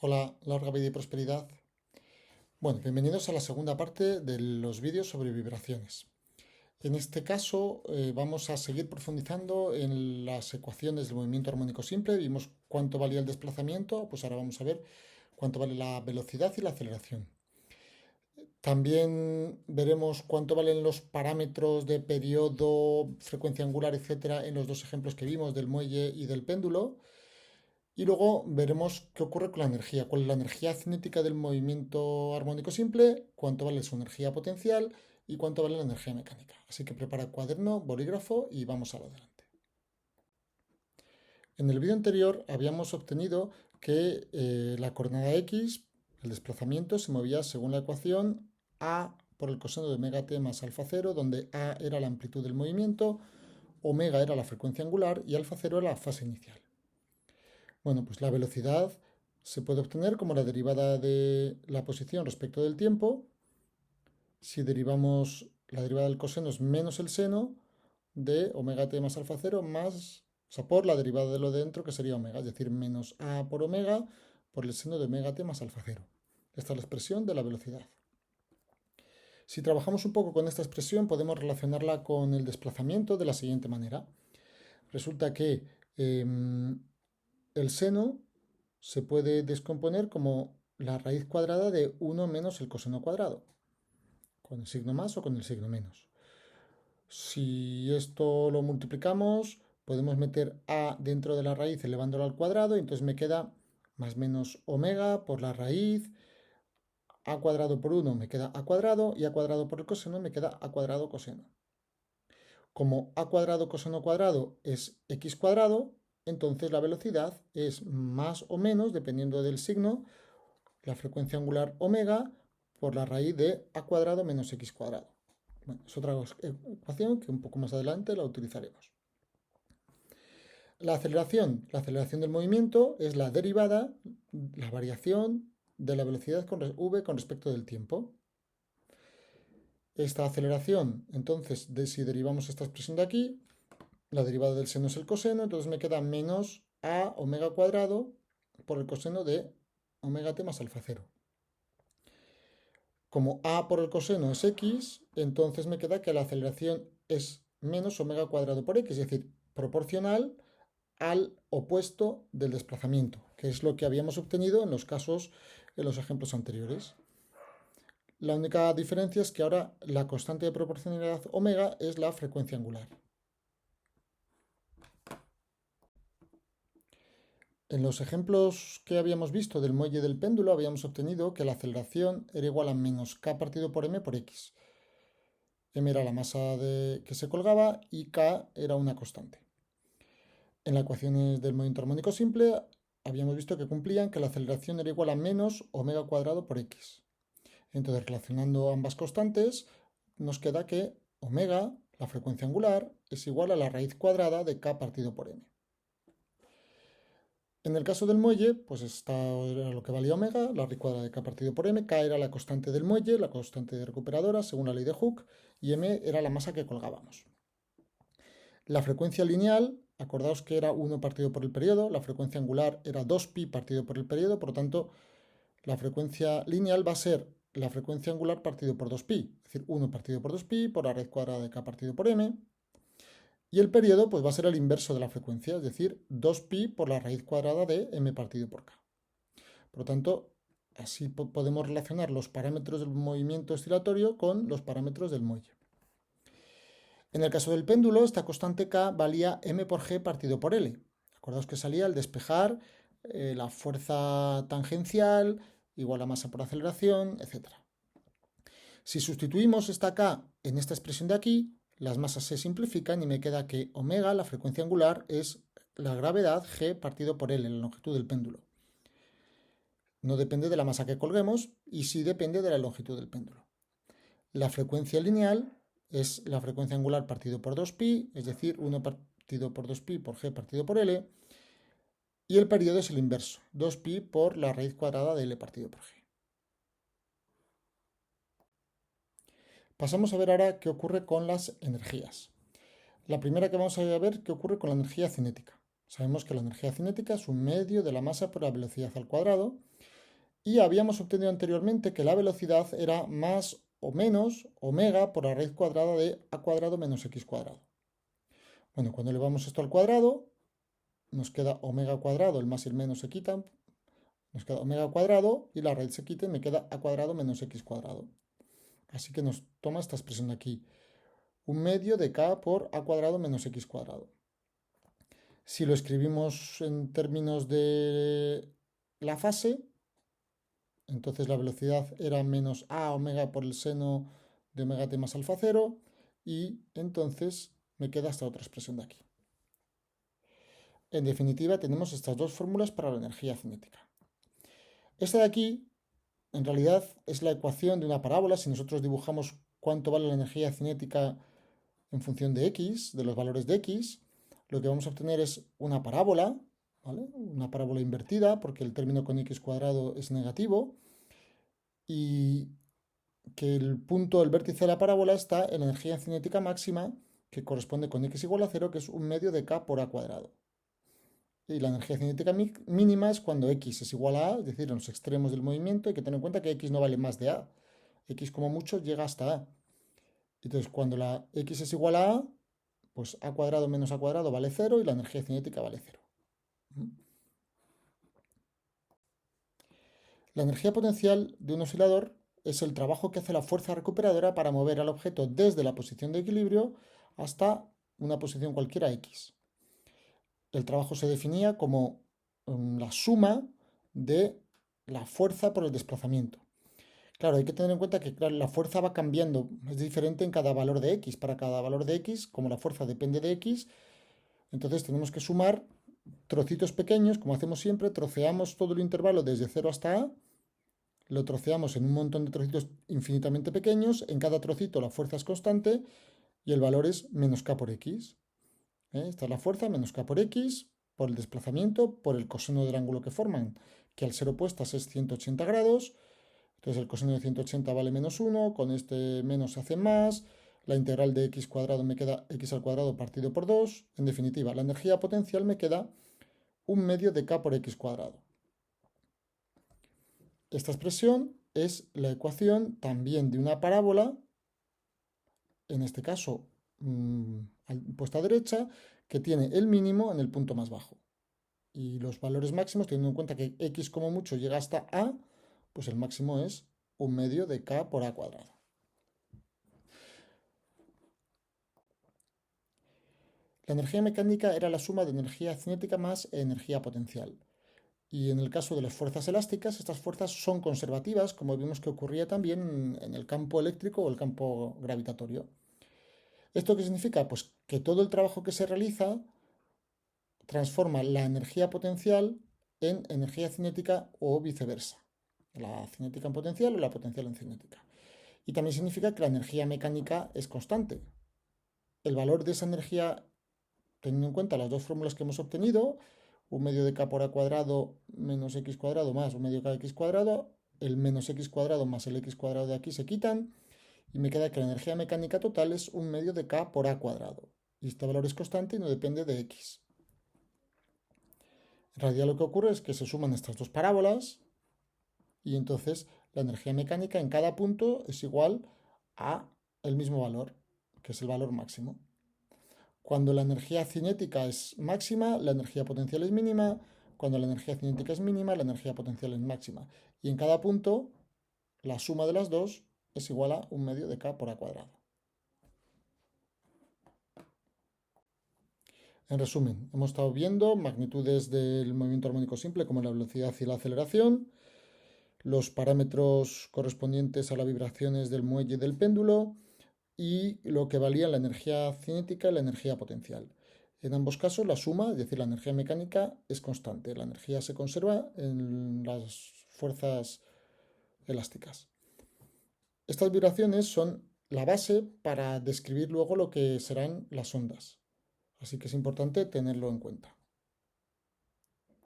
Hola, larga vida y prosperidad. Bueno, bienvenidos a la segunda parte de los vídeos sobre vibraciones. En este caso vamos a seguir profundizando en las ecuaciones del movimiento armónico simple. Vimos cuánto valía el desplazamiento, pues ahora vamos a ver cuánto vale la velocidad y la aceleración. También veremos cuánto valen los parámetros de periodo, frecuencia angular, etcétera, en los dos ejemplos que vimos del muelle y del péndulo. Y luego veremos qué ocurre con la energía, cuál es la energía cinética del movimiento armónico simple, cuánto vale su energía potencial y cuánto vale la energía mecánica. Así que prepara cuaderno, bolígrafo y vamos a lo adelante. En el vídeo anterior habíamos obtenido que la coordenada x, el desplazamiento, se movía según la ecuación a por el coseno de omega t más alfa 0, donde a era la amplitud del movimiento, omega era la frecuencia angular y alfa 0 era la fase inicial. Bueno, pues la velocidad se puede obtener como la derivada de la posición respecto del tiempo. Si derivamos la derivada del coseno es menos el seno de omega t más alfa 0 más, o sea, por la derivada de lo de dentro que sería omega, es decir, menos a por omega por el seno de omega t más alfa 0. Esta es la expresión de la velocidad. Si trabajamos un poco con esta expresión podemos relacionarla con el desplazamiento de la siguiente manera. Resulta que el seno se puede descomponer como la raíz cuadrada de 1 menos el coseno cuadrado, con el signo más o con el signo menos. Si esto lo multiplicamos, podemos meter a dentro de la raíz elevándolo al cuadrado, y entonces me queda más menos omega por la raíz, a cuadrado por 1 me queda a cuadrado, y a cuadrado por el coseno me queda a cuadrado coseno. Como a cuadrado coseno cuadrado es x cuadrado, entonces la velocidad es más o menos, dependiendo del signo, la frecuencia angular omega por la raíz de a cuadrado menos x cuadrado. Bueno, es otra ecuación que un poco más adelante la utilizaremos. La aceleración del movimiento es la derivada, la variación de la velocidad con v con respecto del tiempo. Esta aceleración, entonces, si derivamos esta expresión de aquí, la derivada del seno es el coseno, entonces me queda menos a omega cuadrado por el coseno de omega t más alfa 0. Como a por el coseno es x, entonces me queda que la aceleración es menos omega cuadrado por x, es decir, proporcional al opuesto del desplazamiento, que es lo que habíamos obtenido en los ejemplos anteriores. La única diferencia es que ahora la constante de proporcionalidad omega es la frecuencia angular. En los ejemplos que habíamos visto del muelle del péndulo habíamos obtenido que la aceleración era igual a menos k partido por m por x. M era la masa que se colgaba y k era una constante. En las ecuaciones del movimiento armónico simple habíamos visto que cumplían que la aceleración era igual a menos omega cuadrado por x. Entonces, relacionando ambas constantes, nos queda que omega, la frecuencia angular, es igual a la raíz cuadrada de k partido por m. En el caso del muelle, pues esta era lo que valía omega, la raíz cuadrada de k partido por m, k era la constante del muelle, la constante de recuperadora, según la ley de Hooke, y m era la masa que colgábamos. La frecuencia lineal, acordaos que era 1 partido por el periodo, la frecuencia angular era 2pi partido por el periodo, por lo tanto, la frecuencia lineal va a ser la frecuencia angular partido por 2pi, es decir, 1 partido por 2pi por la raíz cuadrada de k partido por m, y el periodo pues va a ser el inverso de la frecuencia, es decir, 2pi por la raíz cuadrada de m partido por k. Por lo tanto, así podemos relacionar los parámetros del movimiento oscilatorio con los parámetros del muelle. En el caso del péndulo, esta constante k valía m por g partido por L. Acordaos que salía al despejar la fuerza tangencial igual a masa por aceleración, etc. Si sustituimos esta k en esta expresión de aquí, las masas se simplifican y me queda que omega, la frecuencia angular, es la gravedad g partido por L, la longitud del péndulo. No depende de la masa que colguemos y sí depende de la longitud del péndulo. La frecuencia lineal es la frecuencia angular partido por 2pi, es decir, 1 partido por 2pi por g partido por L, y el periodo es el inverso, 2pi por la raíz cuadrada de L partido por g. Pasamos a ver ahora qué ocurre con las energías. La primera que vamos a ver qué ocurre con la energía cinética. Sabemos que la energía cinética es un medio de la masa por la velocidad al cuadrado y habíamos obtenido anteriormente que la velocidad era más o menos omega por la raíz cuadrada de a cuadrado menos x cuadrado. Bueno, cuando elevamos esto al cuadrado, nos queda omega cuadrado, el más y el menos se quitan, nos queda omega cuadrado y la raíz se quita y me queda a cuadrado menos x cuadrado. Así que nos toma esta expresión de aquí, un medio de k por a cuadrado menos x cuadrado. Si lo escribimos en términos de la fase, entonces la velocidad era menos a omega por el seno de omega t más alfa 0 y entonces me queda esta otra expresión de aquí. En definitiva, tenemos estas dos fórmulas para la energía cinética. Esta de aquí, en realidad, es la ecuación de una parábola. Si nosotros dibujamos cuánto vale la energía cinética en función de x, de los valores de x, lo que vamos a obtener es una parábola, ¿vale? Una parábola invertida, porque el término con x cuadrado es negativo, y que el punto, el vértice de la parábola está en la energía cinética máxima, que corresponde con x igual a 0, que es un medio de k por a cuadrado. Y la energía cinética mínima es cuando x es igual a a, es decir, en los extremos del movimiento. Hay que tener en cuenta que x no vale más de a. X como mucho llega hasta a. Entonces, cuando la x es igual a, pues a cuadrado menos a cuadrado vale 0 y la energía cinética vale 0. La energía potencial de un oscilador es el trabajo que hace la fuerza recuperadora para mover al objeto desde la posición de equilibrio hasta una posición cualquiera x. El trabajo se definía como la suma de la fuerza por el desplazamiento. Claro, hay que tener en cuenta que la fuerza va cambiando, es diferente en cada valor de x. Para cada valor de x, como la fuerza depende de x, entonces tenemos que sumar trocitos pequeños, como hacemos siempre, troceamos todo el intervalo desde 0 hasta a, lo troceamos en un montón de trocitos infinitamente pequeños, en cada trocito la fuerza es constante y el valor es menos k por x. Esta es la fuerza, menos k por x, por el desplazamiento, por el coseno del ángulo que forman, que al ser opuestas es 180 grados. Entonces el coseno de 180 vale menos 1, con este menos se hace más, la integral de x cuadrado me queda x al cuadrado partido por 2. En definitiva, la energía potencial me queda un medio de k por x cuadrado. Esta expresión es la ecuación también de una parábola, en este caso puesta a derecha, que tiene el mínimo en el punto más bajo. Y los valores máximos, teniendo en cuenta que x como mucho llega hasta a, pues el máximo es un medio de k por a cuadrado. La energía mecánica era la suma de energía cinética más energía potencial. Y en el caso de las fuerzas elásticas, estas fuerzas son conservativas, como vimos que ocurría también en el campo eléctrico o el campo gravitatorio. ¿Esto qué significa? Pues que todo el trabajo que se realiza transforma la energía potencial en energía cinética o viceversa. La cinética en potencial o la potencial en cinética. Y también significa que la energía mecánica es constante. El valor de esa energía, teniendo en cuenta las dos fórmulas que hemos obtenido, un medio de k por a cuadrado menos x cuadrado más un medio de k de x cuadrado, el menos x cuadrado más el x cuadrado de aquí se quitan y me queda que la energía mecánica total es un medio de k por a cuadrado. Y este valor es constante y no depende de x. En realidad lo que ocurre es que se suman estas dos parábolas y entonces la energía mecánica en cada punto es igual a el mismo valor, que es el valor máximo. Cuando la energía cinética es máxima, la energía potencial es mínima. Cuando la energía cinética es mínima, la energía potencial es máxima. Y en cada punto, la suma de las dos es igual a un medio de k por a cuadrado. En resumen, hemos estado viendo magnitudes del movimiento armónico simple como la velocidad y la aceleración, los parámetros correspondientes a las vibraciones del muelle y del péndulo y lo que valía la energía cinética y la energía potencial. En ambos casos la suma, es decir, la energía mecánica, es constante. La energía se conserva en las fuerzas elásticas. Estas vibraciones son la base para describir luego lo que serán las ondas. Así que es importante tenerlo en cuenta.